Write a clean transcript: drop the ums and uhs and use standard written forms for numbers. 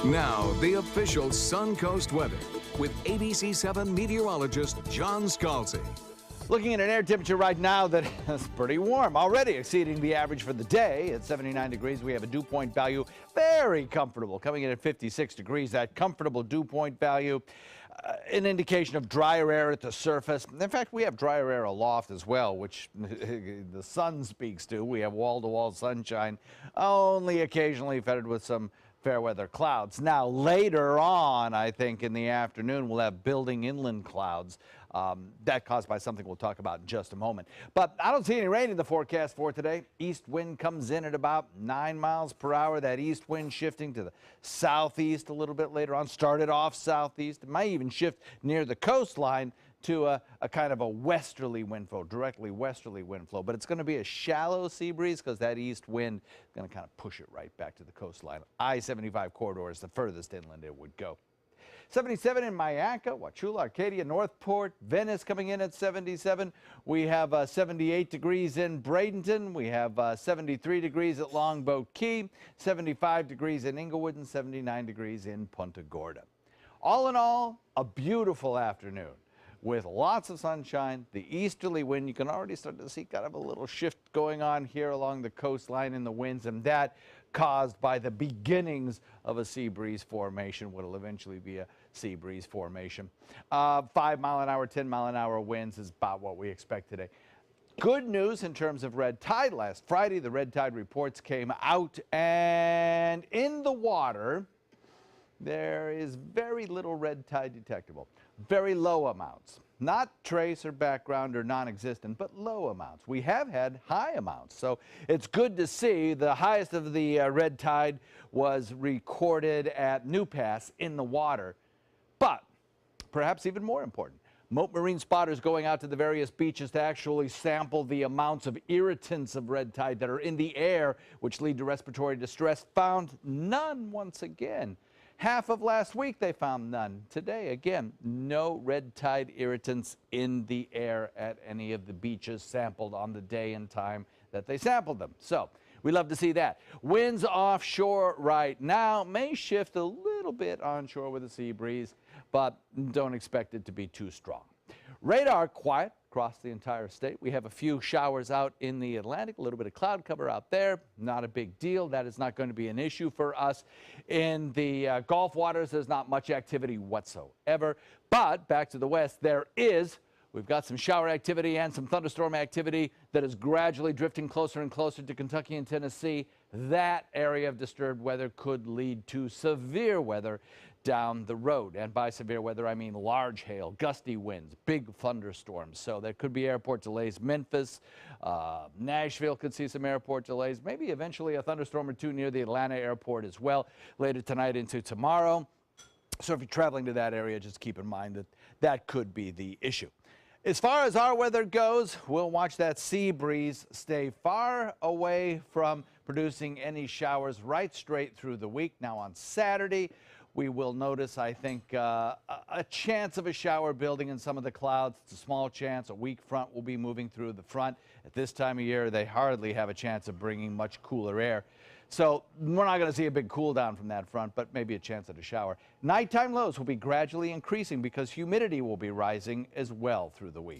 Now, the official Suncoast weather with ABC7 meteorologist John Scalzi. Looking at an air temperature right now that is pretty warm, already exceeding the average for the day. At 79 degrees, we have a dew point value very comfortable, coming in at 56 degrees. That comfortable dew point value, an indication of drier air at the surface. In fact, we have drier air aloft as well, which the sun speaks to. We have wall-to-wall sunshine, only occasionally fettered with some fair weather clouds. Now, later on, I think in the afternoon, we'll have building inland clouds. That caused by something we'll talk about in just a moment. But I don't see any rain in the forecast for today. East wind comes in at about 9 miles per hour. That east wind shifting to the southeast a little bit later on. Started off southeast. It might even shift near the coastline to a kind of a westerly wind flow, directly westerly wind flow. But it's going to be a shallow sea breeze because that east wind is going to kind of push it right back to the coastline. I-75 corridor is the furthest inland it would go. 77 in Myakka, Wauchula, Arcadia, Northport, Venice coming in at 77. We have 78 degrees in Bradenton. We have 73 degrees at Longboat Key, 75 degrees in Inglewood, and 79 degrees in Punta Gorda. All in all, a beautiful afternoon with lots of sunshine. The easterly wind, you can already start to see kind of a little shift going on here along the coastline in the winds, and that caused by the beginnings of a sea breeze formation, what will eventually be a sea breeze formation. 5 mile an hour, 10 mile an hour winds is about what we expect today. Good news in terms of red tide. Last Friday, the red tide reports came out, and in the water, there is very little red tide detectable. Very low amounts. Not trace or background or non-existent, but low amounts. We have had high amounts, so it's good to see. The highest of the red tide was recorded at New Pass in the water. But perhaps even more important, Mote Marine spotters going out to the various beaches to actually sample the amounts of irritants of red tide that are in the air, which lead to respiratory distress, found none once again. Half of last week, they found none. Today, again, no red tide irritants in the air at any of the beaches sampled on the day and time that they sampled them. So we love to see that. Winds offshore right now may shift a little bit onshore with a sea breeze, but don't expect it to be too strong. Radar quiet across the entire state. We have a few showers out in the Atlantic, a little bit of cloud cover out there. Not a big deal. That is not going to be an issue for us. In the Gulf waters, there's not much activity whatsoever. But back to the west, we've got some shower activity and some thunderstorm activity that is gradually drifting closer and closer to Kentucky and Tennessee. That area of disturbed weather could lead to severe weather down the road. And by severe weather, I mean large hail, gusty winds, big thunderstorms. So there could be airport delays. Memphis, Nashville could see some airport delays, maybe eventually a thunderstorm or two near the Atlanta airport as well, later tonight into tomorrow. So if you're traveling to that area, just keep in mind that that could be the issue. As far as our weather goes, we'll watch that sea breeze stay far away from producing any showers right straight through the week. Now on Saturday, we will notice, I think, a chance of a shower building in some of the clouds. It's a small chance. A weak front will be moving through the front. At this time of year, they hardly have a chance of bringing much cooler air. So we're not going to see a big cool down from that front, but maybe a chance at a shower. Nighttime lows will be gradually increasing because humidity will be rising as well through the week.